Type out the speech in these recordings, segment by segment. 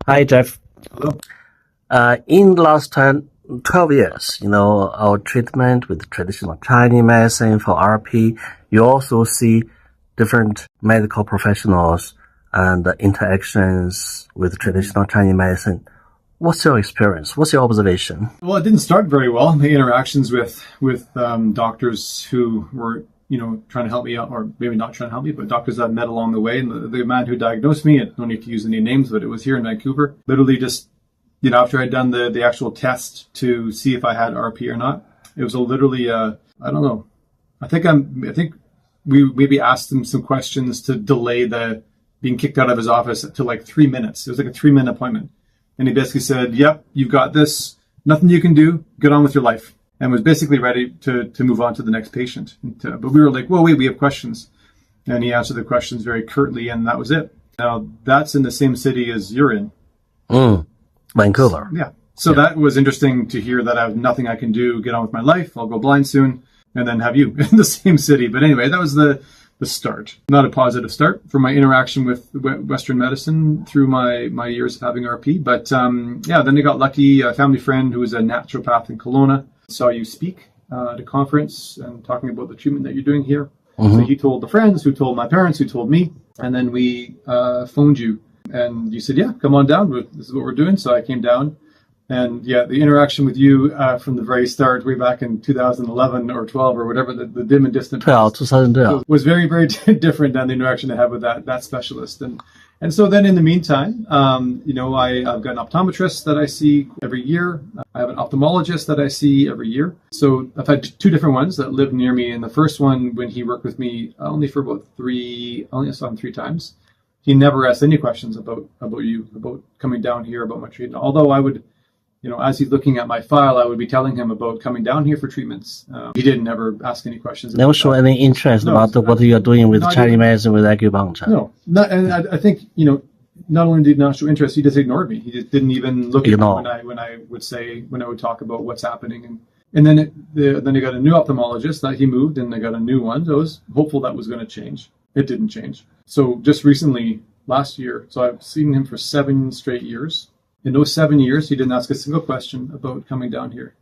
Hi, Jeff. Hello. In the last 12 years, our treatment with traditional Chinese medicine for RP, you also see different medical professionals and interactions with traditional Chinese medicine. What's your experience? What's your observation? Well, it didn't start very well. The interactions with doctors who were, trying to help me out, or maybe not trying to help me, but doctors I've met along the way. And the man who diagnosed me, I don't need to use any names, but it was here in Vancouver. Literally just, after I'd done the actual test to see if I had RP or not, it was literally, I don't know. I think we maybe asked him some questions to delay the being kicked out of his office to like 3 minutes. It was like a 3-minute appointment. And he basically said, yep, you've got this, nothing you can do, get on with your life. And was basically ready to move on to the next patient. But we were like, well, wait, we have questions. And he answered the questions very curtly, and that was it. Now, that's in the same city as you're in. Vancouver. Yeah. So that was interesting to hear that I have nothing I can do, get on with my life, I'll go blind soon, and then have you in the same city. But anyway, that was the start. Not a positive start for my interaction with Western medicine through my years of having RP. But then I got lucky. A family friend who was a naturopath in Kelowna saw you speak at a conference and talking about the treatment that you're doing here. So he told the friends, who told my parents, who told me, and then we phoned you. And you said, yeah, come on down. This is what we're doing. So I came down. And the interaction with you from the very start, way back in 2011 or 12 or whatever, the dim and distant 2012 was very, very different than the interaction I had with that specialist. And so then in the meantime, I've got an optometrist that I see every year. I have an ophthalmologist that I see every year. So I've had 2 different ones that live near me. And the first one, when he worked with me only for about I only saw him 3 times. He never asked any questions about you, about coming down here, about my treatment. Although I would, as he's looking at my file, I would be telling him about coming down here for treatments. He didn't ever ask any questions. Never show any interest about what you are doing with Chinese medicine, with acupuncture. No, and I think, not only did he not show interest, he just ignored me. He just didn't even look at me when I would talk about what's happening. And then I got a new ophthalmologist that he moved, and I got a new one. So I was hopeful that was going to change. It didn't change. So just recently, last year, so I've seen him for 7 straight years. In those 7 years, he didn't ask a single question about coming down here.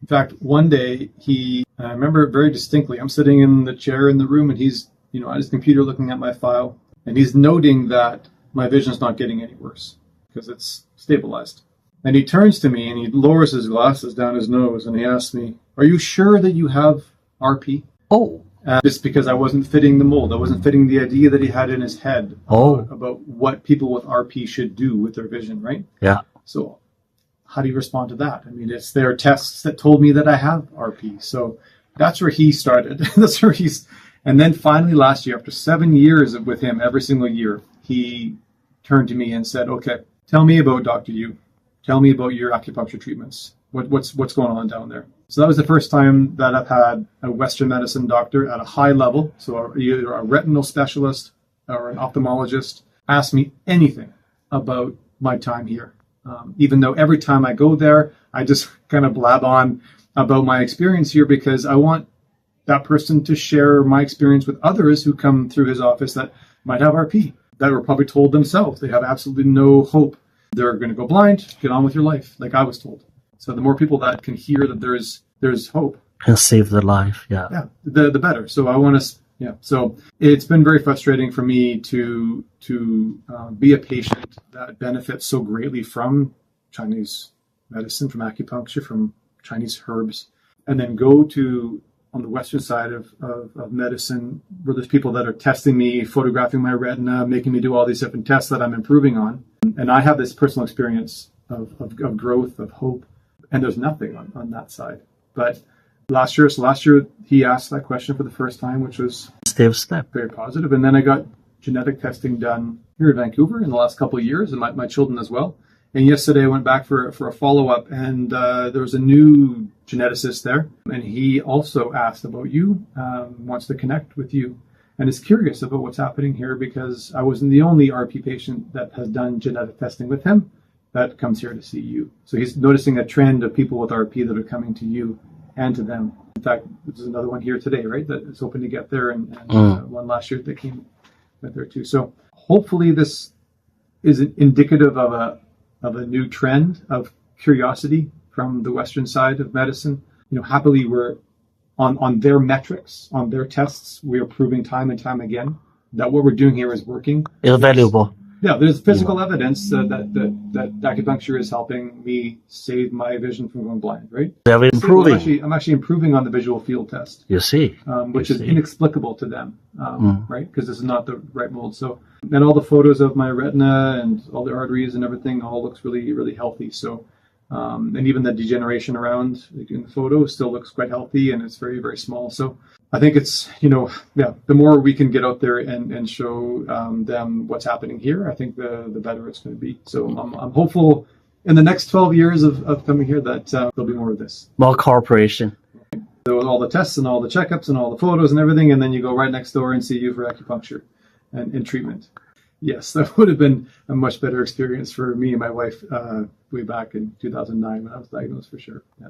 In fact, one day, I remember it very distinctly, I'm sitting in the chair in the room, and he's, at his computer looking at my file, and he's noting that my vision's not getting any worse because it's stabilized. And he turns to me, and he lowers his glasses down his nose, and he asks me, are you sure that you have RP? Oh. Just because I wasn't fitting the mold. I wasn't fitting the idea that he had in his head about what people with RP should do with their vision, right? Yeah. So how do you respond to that? I mean, it's their tests that told me that I have RP. So that's where he started. And then finally last year, after 7 years with him every single year, he turned to me and said, okay, tell me about Dr. Yu. Tell me about your acupuncture treatments. What's going on down there? So that was the first time that I've had a Western medicine doctor at a high level, so either a retinal specialist or an ophthalmologist, ask me anything about my time here. Even though every time I go there, I just kind of blab on about my experience here because I want that person to share my experience with others who come through his office that might have RP, that were probably told themselves they have absolutely no hope. They're going to go blind, get on with your life, like I was told. So the more people that can hear that there's hope, can save their life, the better. So I want to, So it's been very frustrating for me to be a patient that benefits so greatly from Chinese medicine, from acupuncture, from Chinese herbs, and then go to on the Western side of medicine where there's people that are testing me, photographing my retina, making me do all these different tests that I'm improving on, and I have this personal experience of growth, of hope. And there's nothing on that side. But last year he asked that question for the first time, which was step very positive. And then I got genetic testing done here in Vancouver in the last couple of years, and my children as well. And yesterday I went back for a follow-up, and there was a new geneticist there, and he also asked about you, wants to connect with you, and is curious about what's happening here because I wasn't the only RP patient that has done genetic testing with him that comes here to see you. So he's noticing a trend of people with RP that are coming to you and to them. In fact, there's another one here today, right, that is hoping to get there, and one last year that came there too. So hopefully this is indicative of of a new trend of curiosity from the Western side of medicine. Happily, we're on their metrics, on their tests, we are proving time and time again that what we're doing here is working. It's valuable. Yeah, there's physical evidence that acupuncture is helping me save my vision from going blind, right? They're improving. I'm actually improving on the visual field test. You see. Which is inexplicable to them, right? Because this is not the right mold. So, and all the photos of my retina and all the arteries and everything all looks really, really healthy. So, and even the degeneration around in the photo still looks quite healthy, and it's very, very small. So I think it's, the more we can get out there and show them what's happening here, I think the better it's going to be. So I'm hopeful in the next 12 years of coming here that there'll be more of this. More cooperation. So all the tests and all the checkups and all the photos and everything, and then you go right next door and see you for acupuncture and treatment. Yes, that would have been a much better experience for me and my wife way back in 2009 when I was diagnosed, for sure. Yeah.